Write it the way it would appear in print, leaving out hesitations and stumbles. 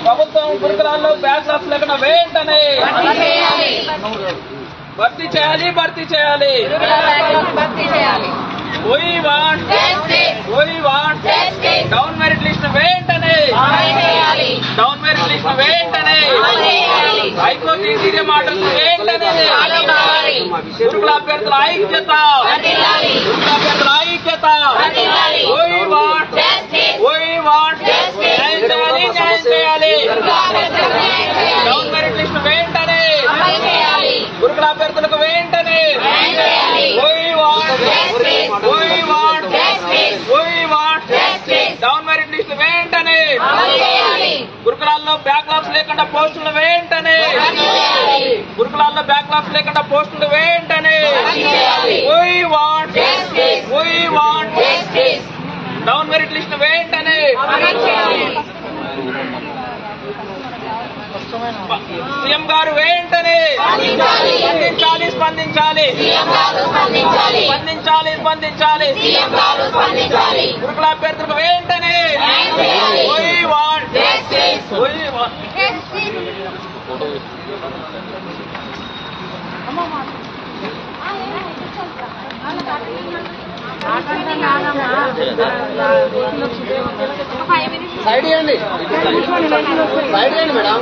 ప్రభుత్వం గురుకులాల్లో బ్యాక్లాగ్స్ లేకుండా వెంటనే భర్తీ చేయాలి. We want down merit list వెంటనే హైకోర్టు ఇంటీరియం ఆర్డర్స్ వెంటనే గురుకుల అభ్యర్థుల ఐక్యత న్యాయం చేయాలి. డౌన్ మెరిట్ లిస్ట్ వెంటనే గురుకుల అభ్యర్థులకు వెంటనే డౌన్ మెరిట్ లిస్ట్ వెంటనే గురుకులాల్లో బ్యాక్లాగ్స్ లేకుండా పోస్టులు వెంటనే డౌన్ మెరిట్ లిస్ట్ వెంటనే సీఎం గారు వెంటనే స్పందించాలి. గురుకుల అభ్యర్థులకు వెంటనే సైడ్ చేయండి మేడం.